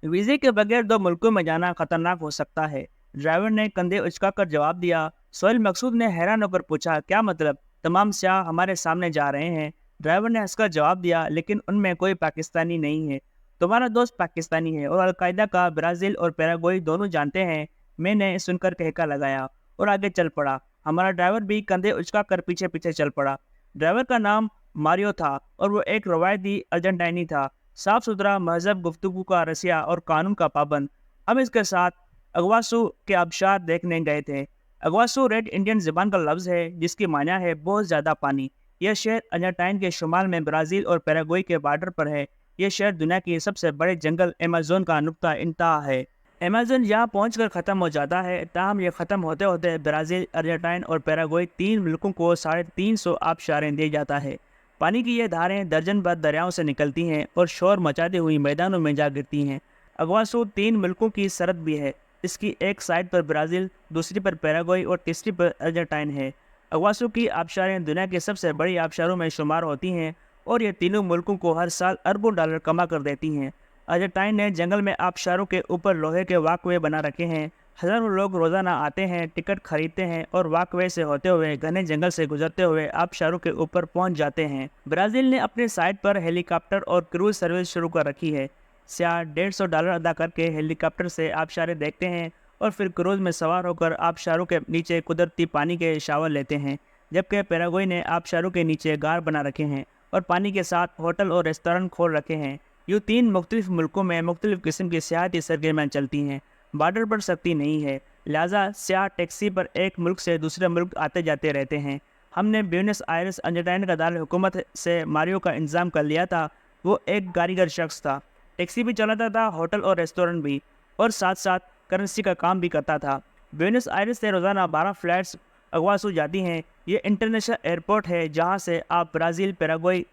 वीजे के बगैर दो मुल्कों में जाना खतरनाक हो सकता है। ड्राइवर ने कंधे उचकाकर जवाब दिया। सोहेल मकसूद ने हैरान होकर पूछा, क्या मतलब? तमाम स्याह हमारे सामने जा रहे हैं। ड्राइवर ने हंसकर जवाब दिया, लेकिन उनमें कोई पाकिस्तानी नहीं है। तुम्हारा दोस्त पाकिस्तानी है और अलकायदा का ब्राजील और पैराग्वे दोनों जानते हैं। मैंने सुनकर ठेका लगाया और आगे चल पड़ा। हमारा ड्राइवर भी कंधे उचकाकर पीछे पीछे चल पड़ा। ड्राइवर का नाम मारियो था और वो एक रवायती अर्जेंटाइनी था। साफ सुथरा, महजब, गुफ्तगू का रसिया और कानून का पाबंद। हम इसके साथ अगवासू के आबशार देखने गए थे। अगवासू रेड इंडियन ज़बान का लफ्ज़ है जिसकी माने है बहुत ज़्यादा पानी। यह शहर अर्जेंटाइन के शुमाल में ब्राज़ील और पैराग्वे के बॉर्डर पर है। यह शहर दुनिया की सबसे बड़े जंगल अमेज़न का नुक्ता इंतहा है। अमेज़न यहाँ पहुँचकर ख़त्म हो जाता है, ताहम यह ख़त्म होते होते ब्राज़ील, अर्जेंटाइन और पैराग्वे तीन मुल्कों को 350 आबशारें दे जाता है। पानी की ये धारें दर्जन भर दरियाओं से निकलती हैं और शोर मचाती हुई मैदानों में जा गिरती हैं। अगवासू तीन मुल्कों की सरहद भी है। इसकी एक साइड पर ब्राज़ील, दूसरी पर पैराग्वे और तीसरी पर अर्जेंटाइन है। अगवासू की आबशारें दुनिया की सबसे बड़ी आबशारों में शुमार होती हैं और ये तीनों मुल्कों को हर साल अरबों डॉलर कमा कर देती हैं। अर्जेंटाइन ने जंगल में आबशारों के ऊपर लोहे के वॉकवे बना रखे हैं। हज़ारों लोग रोज़ाना आते हैं, टिकट खरीदते हैं और वॉकवे से होते हुए घने जंगल से गुजरते हुए आबशारों के ऊपर पहुंच जाते हैं। ब्राज़ील ने अपने साइट पर हेलीकॉप्टर और क्रूज सर्विस शुरू कर रखी है। स्याह $150 अदा करके हेलीकॉप्टर से आबशारें देखते हैं और फिर क्रूज में सवार होकर आबशारों के नीचे कुदरती पानी के शावर लेते हैं। जबकि पैराग्वे ने आबशारों के नीचे गार बना रखे हैं और पानी के साथ होटल और रेस्टोरेंट खोल रखे हैं। यूँ तीन मुख्तलिफ मुल्कों में मुख्तलिफ किस्म की सियाहती सरगर्मियाँ चलती हैं। बॉर्डर पर सख्ती नहीं है, लिहाजा स्याह टैक्सी पर एक मुल्क से दूसरे मुल्क आते जाते रहते हैं। हमने ब्यूनस आयर्स अर्जेंटाइन का दारुल हुकूमत से मारियो का इंतज़ाम कर लिया था। वो एक कारीगर शख्स था, टैक्सी भी चलाता था, होटल और रेस्टोरेंट भी, और साथ साथ करेंसी का काम भी करता था। ब्यूनस आयर्स से रोज़ाना 12 फ़्लाइट्स अगवासू जाती हैं। ये इंटरनेशनल एयरपोर्ट है जहाँ से आप ब्राज़ील, पैराग्वे,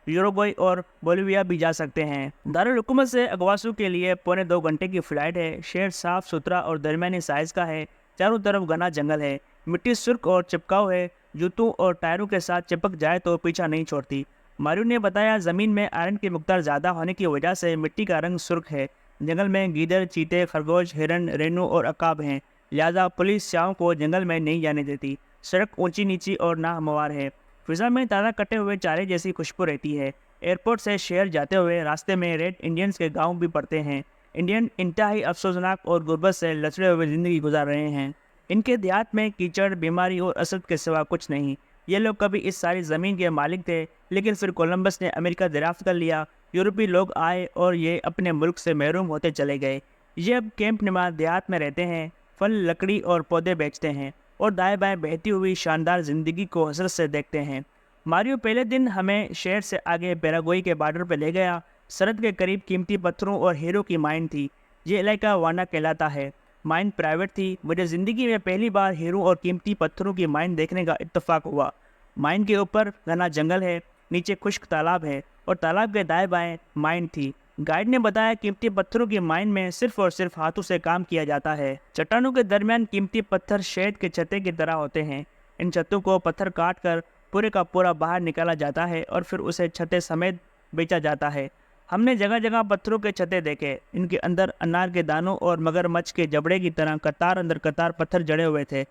यूरुग्वे और बोलिविया भी जा सकते हैं। दारुल हुकूमत से अगवासू के लिए 1.25 घंटे की फ़्लाइट है। शहर साफ़ सुथरा और दरमियानी साइज़ का है। चारों तरफ घना जंगल है। मिट्टी सुर्ख और चिपकाव है। जूतों और टायरों के साथ चिपक जाए तो पीछा नहीं छोड़ती। मारियो ने बताया, ज़मीन में आयरन की मिकदार ज़्यादा होने की वजह से मिट्टी का रंग सुर्ख है। जंगल में गीदड़, चीते, खरगोश, हिरन, रेनू और अकाब हैं। लिहाजा पुलिस स्याहों को जंगल में नहीं जाने देती। सड़क ऊंची नीची और नाहमवार है। फिजा में ताज़ा कटे हुए चारे जैसी खुशबू रहती है। एयरपोर्ट से शहर जाते हुए रास्ते में रेड इंडियंस के गांव भी पड़ते हैं। इंडियन इंतहाई अफसोसनाक और गुर्बत से लचड़े हुए ज़िंदगी गुजार रहे हैं। इनके देहात में कीचड़, बीमारी और असद के सिवा कुछ नहीं। ये लोग कभी इस सारी ज़मीन के मालिक थे, लेकिन फिर कोलंबस ने अमेरिका दरियाफ्त कर लिया। यूरोपीय लोग आए और ये अपने मुल्क से महरूम होते चले गए। ये अब कैंप नुमा देहात में रहते हैं, फल, लकड़ी और पौधे बेचते हैं और दाएं बाएं बहती हुई शानदार ज़िंदगी को हसरत से देखते हैं। मारियो पहले दिन हमें शहर से आगे पैराग्वे के बॉर्डर पर ले गया। सरहद के करीब कीमती पत्थरों और हीरो की माइन थी। ये इलाका वाना कहलाता है। माइन प्राइवेट थी। मुझे ज़िंदगी में पहली बार हीरो और कीमती पत्थरों की माइन देखने का इत्तेफाक हुआ। माइन के ऊपर घना जंगल है, नीचे खुश्क तालाब है और तालाब के दाएं बाएं माइन थी। गाइड ने बताया, कीमती पत्थरों की माइन में सिर्फ और सिर्फ हाथों से काम किया जाता है। चट्टानों के दरमियान कीमती पत्थर शहद के छत्ते की तरह होते हैं। इन छत्तों को पत्थर काट कर पूरे का पूरा बाहर निकाला जाता है और फिर उसे छत्ते समेत बेचा जाता है। हमने जगह जगह पत्थरों के छत्ते देखे। इनके अंदर अनार के दानों और मगरमच्छ के जबड़े की तरह कतार अंदर कतार पत्थर जड़े हुए थे।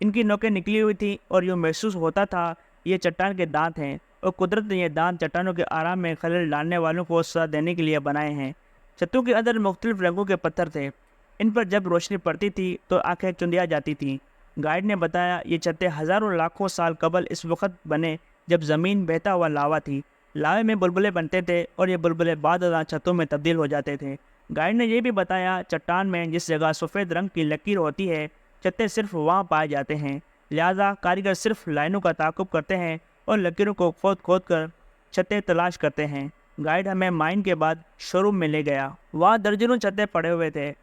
इनकी नोकें निकली हुई थी और यूँ महसूस होता था ये चट्टान के दांत हैं और कुदरत ने ये दांत चट्टानों के आराम में खलल डालने वालों को सजा देने के लिए बनाए हैं। छत्तों के अंदर मुख्तलिफ रंगों के पत्थर थे। इन पर जब रोशनी पड़ती थी तो आंखें चुंधिया जाती थीं। गाइड ने बताया, ये छत्ते हज़ारों लाखों साल कबल इस वक्त बने जब ज़मीन बहता हुआ लावा थी। लावे में बुलबुले बनते थे और ये बुलबुले बाद छतों में तब्दील हो जाते थे। गाइड ने यह भी बताया, चट्टान में जिस जगह सफ़ेद रंग की लकीर होती है, छत्ते सिर्फ वहाँ पाए जाते हैं। लिहाजा कारीगर सिर्फ लाइनों का ताक़ुब करते हैं और लकीरों को खोद खोद कर छत्ते तलाश करते हैं। गाइड हमें माइन के बाद शोरूम में ले गया। वहाँ दर्जनों छत्ते पड़े हुए थे।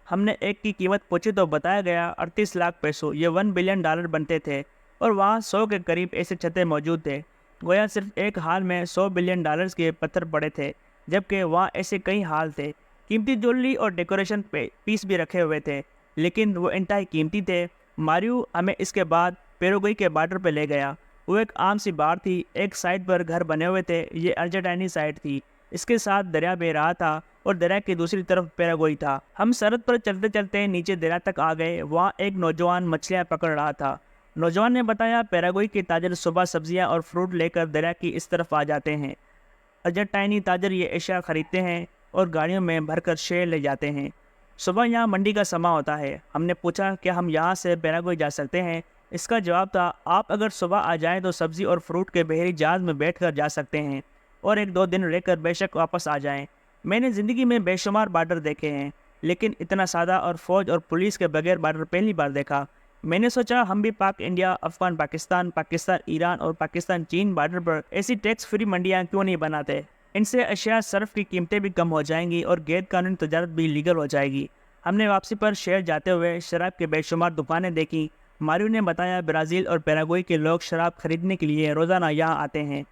हमने एक की कीमत पूछी तो बताया गया 38 लाख पैसों, ये $1 बिलियन बनते थे। और वहाँ 100 के करीब ऐसे छत्ते मौजूद थे। गोया सिर्फ एक हाल में $100 बिलियन के पत्थर पड़े थे, जबकि वहाँ ऐसे कई हाल थे। कीमती ज्वेलरी और डेकोरेशन पीस भी रखे हुए थे, लेकिन वो इंतहाई कीमती थे। मारियो हमें इसके बाद पैराग्वे के बॉर्डर पर ले गया। वो एक आम सी बार थी। एक साइड पर घर बने हुए थे। ये अर्जेंटाइनी साइड थी। इसके साथ दरिया बह रहा था और दरिया की दूसरी तरफ पैराग्वे था। हम सरहद पर चलते चलते नीचे दरिया तक आ गए। वहाँ एक नौजवान मछलियाँ पकड़ रहा था। नौजवान ने बताया, पैराग्वे के ताजर सुबह सब्जियाँ और फ्रूट लेकर दरिया की इस तरफ आ जाते हैं। अर्जेंटाइनी ताजर ये अशिया खरीदते हैं और गाड़ियों में भरकर शहर ले जाते हैं। सुबह यहाँ मंडी का समय होता है। हमने पूछा, क्या हम यहाँ से पैराग्वे जा सकते हैं? इसका जवाब था, आप अगर सुबह आ जाएं तो सब्जी और फ्रूट के बहरी जहाज में बैठकर जा सकते हैं और 1-2 दिन रहकर बेशक वापस आ जाएं। मैंने ज़िंदगी में बेशुमार बॉर्डर देखे हैं, लेकिन इतना सादा और फौज और पुलिस के बगैर बॉर्डर पहली बार देखा। मैंने सोचा, हम भी पाक इंडिया, अफगान पाकिस्तान, पाकिस्तान ईरान और पाकिस्तान चीन बॉर्डर पर ऐसी टैक्स फ्री मंडियाँ क्यों नहीं बनाते। इनसे अशिया सर्फ की कीमतें भी कम हो जाएंगी और गैर कानूनी तजारत भी लीगल हो जाएगी। हमने वापसी पर शहर जाते हुए शराब के बेशुमार दुकानें देखी। मारियो ने बताया, ब्राज़ील और पैराग्वे के लोग शराब खरीदने के लिए रोज़ाना यहाँ आते हैं।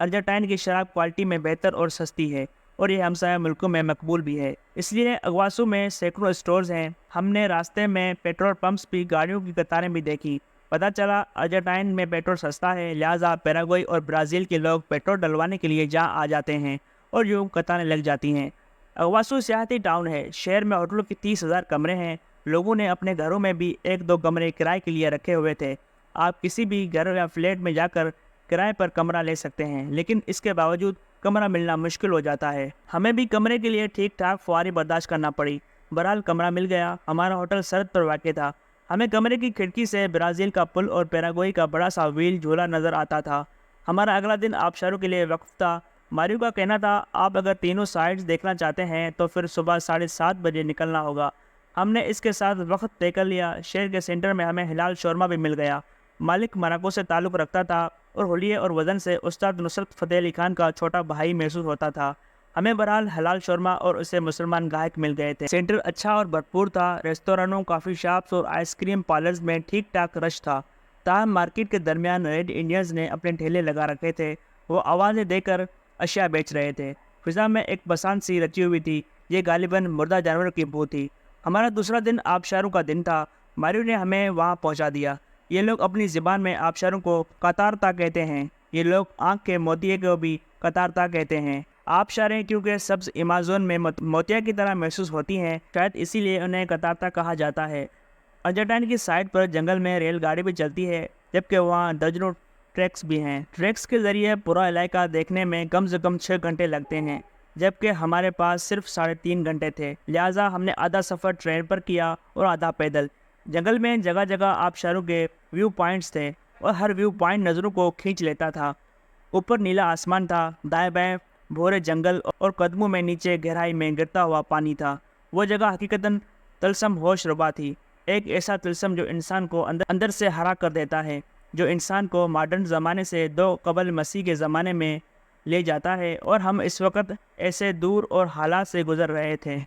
अर्जेंटाइन की शराब क्वालिटी में बेहतर और सस्ती है और ये हमसाया मुल्कों में मकबूल भी है, इसलिए अगवासू में सैकड़ों स्टोर्स हैं। हमने रास्ते में पेट्रोल पंप्स भी, गाड़ियों की कतारें भी देखी। पता चला अर्जेंटाइन में पेट्रोल सस्ता है, लिहाजा पैराग्वे और ब्राज़ील के लोग पेट्रोल डलवाने के लिए जहाँ आ जाते हैं और यूँ कतारें लग जाती हैं। अगवासू सियाहती टाउन है। शहर में होटलों की 30,000 कमरे हैं। लोगों ने अपने घरों में भी 1-2 कमरे किराए के लिए रखे हुए थे। आप किसी भी घर या फ्लैट में जाकर किराए पर कमरा ले सकते हैं, लेकिन इसके बावजूद कमरा मिलना मुश्किल हो जाता है। हमें भी कमरे के लिए ठीक ठाक फुहारी बर्दाश्त करना पड़ी। बहरहाल कमरा मिल गया। हमारा होटल सरहद पर वाक़ था। हमें कमरे की खिड़की से ब्राज़ील का पुल और पैराग्वे का बड़ा सा व्हील झूला नज़र आता था। हमारा अगला दिन आबशारों के लिए वक्फ था। मारियो का कहना था, आप अगर तीनों साइड्स देखना चाहते हैं तो फिर सुबह 7:30 बजे निकलना होगा। हमने इसके साथ वक्त तय कर लिया। शहर के सेंटर में हमें हिलाल शौरमा भी मिल गया। मालिक मोरक्को से ताल्लुक़ रखता था और हुलिये और वज़न से उस्ताद नुसरत फ़तेह अली खान का छोटा भाई महसूस होता था। हमें बहरहाल हलाल शौरमा और उसे मुसलमान गाहक मिल गए थे। सेंटर अच्छा और भरपूर था। रेस्तोरानों, कॉफ़ी शॉप्स और आइसक्रीम पार्लर्स में ठीक ठाक रश था। ताहम मार्केट के दरमियान रेड इंडियंस ने अपने ठेले लगा रखे थे। वो आवाज़ें देकर अशिया बेच रहे थे। फिज़ा में एक बसंत सी रची हुई थी। ये गालिबन मुर्दा जानवरों की बू थी। हमारा दूसरा दिन आबशारों का दिन था। मारियो ने हमें वहाँ पहुँचा दिया। ये लोग अपनी ज़बान में आबशारों को कतारता कहते हैं। ये लोग आँख के मोतिये को भी कतारता कहते हैं। आबशारें क्योंकि सब्ज़ अमेज़न में मोतिया की तरह महसूस होती हैं, शायद इसीलिए उन्हें कतारता कहा जाता है। अर्जेंटाइन की साइड पर जंगल में रेलगाड़ी भी चलती है, जबकि वहाँ दर्जनों ट्रैक्स भी हैं। ट्रैक्स के ज़रिए पूरा इलाका देखने में कम से कम 6 घंटे लगते हैं, जबकि हमारे पास सिर्फ 3.5 घंटे थे। लिहाजा हमने आधा सफ़र ट्रेन पर किया और आधा पैदल। जंगल में जगह जगह आबशारों के व्यू पॉइंट्स थे और हर व्यू पॉइंट नज़रों को खींच लेता था। ऊपर नीला आसमान था, दाएं बाएं भोरे जंगल और कदमों में नीचे गहराई में गिरता हुआ पानी था। वो जगह हकीकतन तिलस्म होश रुबा थी। एक ऐसा तिलस्म जो इंसान को अंदर से हरा कर देता है, जो इंसान को मॉडर्न ज़माने से 2 कबल मसीह के ज़माने में ले जाता है। और हम इस वक्त ऐसे दूर और हालात से गुज़र रहे थे।